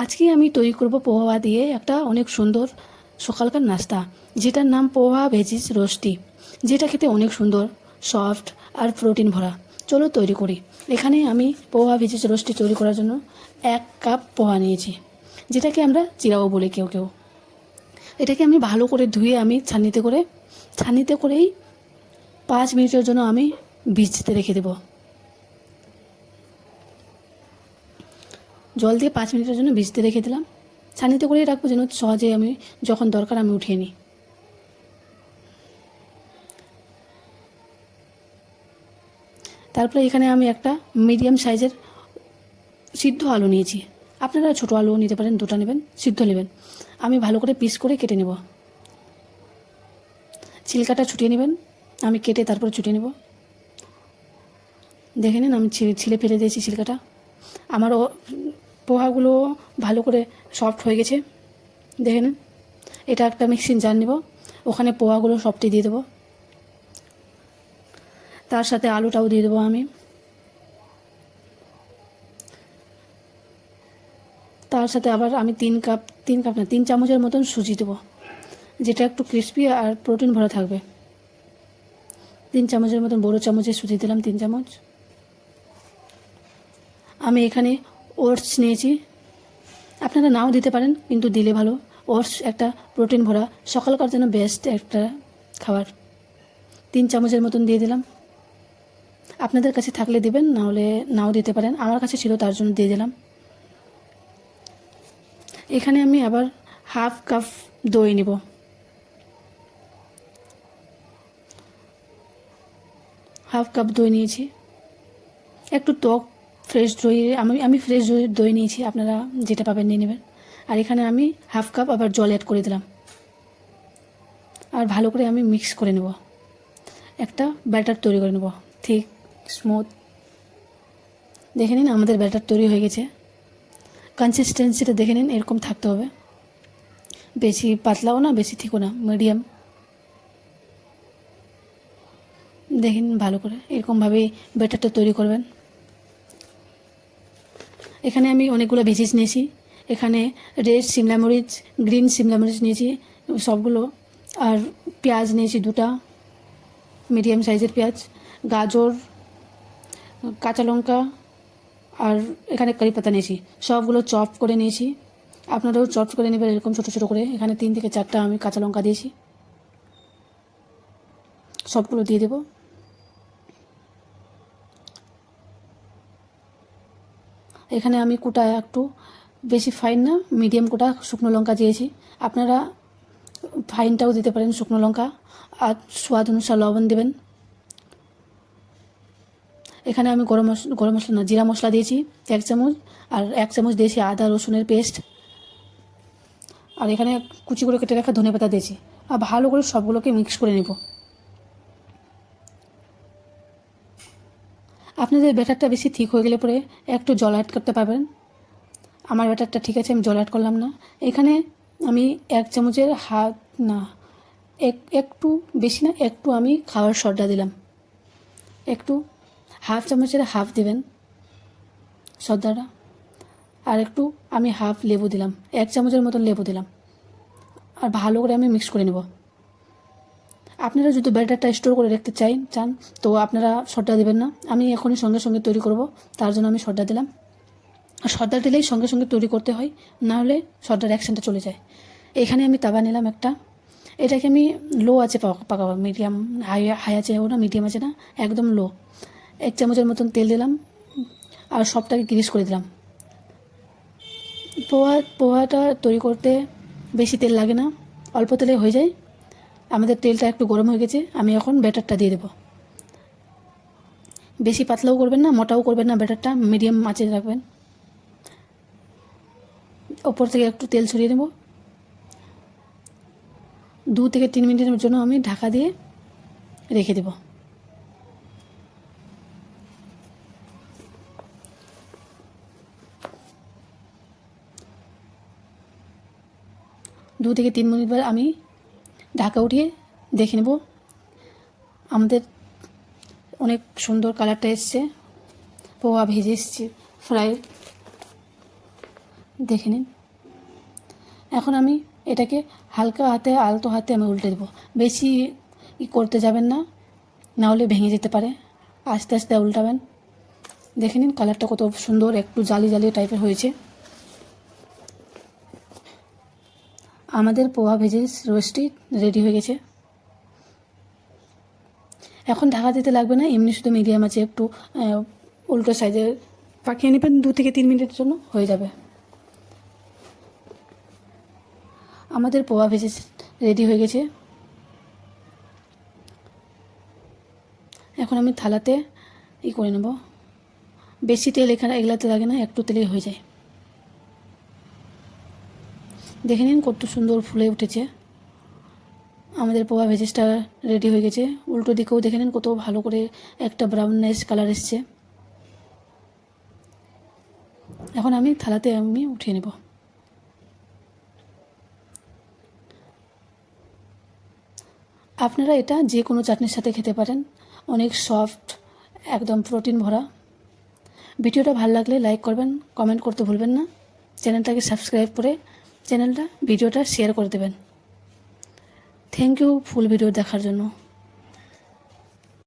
আজকে আমি তৈরি করব পোহা দিয়ে একটা অনেক সুন্দর সকালকার নাস্তা, যেটার নাম পোহা ভেজিস রোস্টি, যেটা খেতে অনেক সুন্দর, সফট আর প্রোটিন ভরা। চলো তৈরি করি। এখানে আমি পোহা ভেজিস রোস্টি তৈরি করার জন্য 1 কাপ পোহা নিয়েছি, যেটাকে আমরা চিরাও বলি কেউ কেউ। এটাকে আমি ভালো করে ধুয়ে আমি ছাঁনিতে করেই 5 মিনিটের জন্য আমি ভিজতে রেখে দেবো। জল দিয়ে 5 মিনিটের জন্য ভিজতে রেখে দিলাম। ছাঁনিতে করেই রাখবো যেন সহজে আমি যখন দরকার আমি উঠিয়ে নিই। তারপরে এখানে আমি একটা মিডিয়াম সাইজের সিদ্ধ আলু নিয়েছি। আপনারা ছোটো আলুও নিতে পারেন, 2টা নেবেন, সিদ্ধ নেবেন। আমি ভালো করে পিস করে কেটে নেব। ছিলকাটা ছুটিয়ে নেবেন, আমি কেটে তারপরে ছুটিয়ে নেব। দেখে নিন আমি ছিলে ফেলে দিয়েছি ছিলকাটা। আমারও পোহাগুলো ভালো করে সফট হয়ে গেছে, দেখে নিন। এটা একটা মিক্সিং জার নেব, ওখানে পোহাগুলো সবটি দিয়ে দেবো। তার সাথে আলুটাও দিয়ে দেবো আমি। তার সাথে আবার আমি 3 চামচের মতন সুজি দেবো, যেটা একটু ক্রিস্পি আর প্রোটিন ভরা থাকবে। 3 চামচের মতন বড়ো চামচের সুজি দিলাম, 3 চামচ। আমি এখানে ওটস নিয়েছি, আপনারা নাও দিতে পারেন, কিন্তু দিলে ভালো। ওটস একটা প্রোটিন ভরা সকালকার জন্য বেস্ট একটা খাবার। 3 চামচের মতন দিয়ে দিলাম। আপনাদের কাছে থাকলে দিবেন, না হলে নাও দিতে পারেন। আমার কাছে ছিল তার জন্য দিয়ে দিলাম। এখানে আমি আবার 1/2 কাপ দই নেব। হাফ কাপ দই নিয়েছি, একটু টক ফ্রেশ দই। আমি ফ্রেশ দই নিয়েছি, আপনারা যেটা পাবেন নিয়ে নেবেন। আর এখানে আমি 1/2 কাপ আবার জল অ্যাড করে দিলাম। আর ভালো করে আমি মিক্স করে নেব, একটা ব্যাটার তৈরি করে নেব, ঠিক স্মুথ। দেখে নিন আমাদের ব্যাটার তৈরি হয়ে গেছে। কনসিস্টেন্সিটা দেখে নিন, এরকম থাকতে হবে, বেশি পাতলাও না বেশি ঠিকও না, মিডিয়াম। দেখেন ভালো করে এরকমভাবেই ব্যাটারটা তৈরি করবেন। এখানে আমি অনেকগুলো ভেজিস নিয়েছি। এখানে রেড সিমলা মরিচ, গ্রিন সিমলা মরিচ নিয়েছি সবগুলো। আর পেঁয়াজ নিয়েছি 2টা, মিডিয়াম সাইজের পেঁয়াজ, গাজর, কাঁচা লঙ্কা, আর এখানে কারি পাতা নিয়েছি। সবগুলো চপ করে নিয়েছি, আপনারাও চপ করে নেবেন এরকম ছোটো ছোটো করে। এখানে 3 থেকে 4টা আমি কাঁচা লঙ্কা দিয়েছি, সবগুলো দিয়ে দেবো। এখানে আমি কুটা একটু বেশি ফাইন না, মিডিয়াম কুটা শুকনো লঙ্কা দিয়েছি। আপনারা ফাইনটাও দিতে পারেন শুকনো লঙ্কা। আর স্বাদ অনুসার লবণ দেবেন। এখানে আমি গরম মশলা না, জিরা মশলা দিয়েছি 1 চামচ। আর 1 চামচ দিয়েছি আদা রসুনের পেস্ট। আর এখানে কুচি করে কেটে রাখা ধনেপাতা দিয়েছি। আর ভালো করে সবগুলোকে মিক্স করে নেব। আপনাদের ব্যাটারটা বেশি ঠিক হয়ে গেলে পরে একটু জল অ্যাড করতে পারবেন। আমার ব্যাটারটা ঠিক আছে, আমি জল অ্যাড করলাম না। এখানে আমি 1 চামচের হাফ না, একটু বেশি না, একটু আমি খাওয়ার সোডা দিলাম। একটু 1/2 চামচের হাফ দেবেন সোডাটা। আর একটু আমি হাফ লেবু দিলাম, 1 চামচের মতন লেবু দিলাম। আর ভালো করে আমি মিক্স করে নেব। আপনারা যদি ব্যাটারটা স্টোর করে রাখতে চান তো আপনারা সোডা দেবেন না। আমি এখনই সঙ্গে সঙ্গে তৈরি করব, তার জন্য আমি সোডা দিলাম। আর সোডা দিলেই সঙ্গে সঙ্গে তৈরি করতে হয়, না হলে সোডার অ্যাকশনটা চলে যায়। এখানে আমি তাওয়া নিলাম একটা, এটাকে আমি লো আছে পাকাবো, মিডিয়াম হাই আছে না, মিডিয়াম আছে না, একদম লো। 1 চামচের মতন তেল দিলাম আর সবটাকে গ্রিস করে দিলাম। পোহাটা তৈরি করতে বেশি তেল লাগে না, অল্প তেলে হয়ে যায়। আমাদের তেলটা একটু গরম হয়ে গেছে, আমি এখন ব্যাটারটা দিয়ে দেবো। বেশি পাতলাও করবেন না, মোটাও করবেন না, ব্যাটারটা মিডিয়াম আঁচে রাখবেন। ওপর থেকে একটু তেল ছড়িয়ে দেবো। 2 থেকে 3 মিনিটের জন্য আমি ঢাকা দিয়ে রেখে দেব। 2 থেকে 3 মিনিট পর আমি ঢাকা উঠিয়ে দেখে নেব। আমাদের অনেক সুন্দর কালারটা এসছে, পোহা ভেজে এসছে ফ্রাই, দেখে নিন। এখন আমি এটাকে হালকা হাতে আলতো হাতে আমি উল্টে দেবো, বেশি করতে যাবেন না, নাহলে ভেঙে যেতে পারে। আস্তে আস্তে উল্টাবেন। দেখে নিন কালারটা কত সুন্দর, একটু জালি জালি টাইপের হয়েছে। আমাদের পোহা ভেজে রোস্টটি রেডি হয়ে গেছে। এখন ঢাকা দিতে লাগবে না, এমনি শুধু মিডিয়াম আছে একটু উল্টো সাইজে পাকিয়ে নেবেন, 2 থেকে 3 মিনিটের জন্য হয়ে যাবে। আমাদের পোহা ভেজে রেডি হয়ে গেছে। এখন আমি থালাতে করে নেব। বেশি তেল এগুলাতে লাগে না, একটু তেলেই হয়ে যায়। দেখে নিন কত সুন্দর ফুলে উঠেছে। আমাদের পোহা ভেজেসটা রেডি হয়ে গেছে। উল্টো দিকেও দেখে নিন কত ভালো করে একটা ব্রাউনিশ কালার এসছে। এখন আমি থালাতে উঠিয়ে নেব। আপনারা এটা যে কোনো চাটনির সাথে খেতে পারেন, অনেক সফট, একদম প্রোটিন ভরা। ভিডিওটা ভালো লাগলে লাইক করবেন, কমেন্ট করতে ভুলবেন না, চ্যানেলটাকে সাবস্ক্রাইব করে ভিডিওটা শেয়ার করে দেবেন। থ্যাংক ইউ ফুল ভিডিও দেখার জন্য।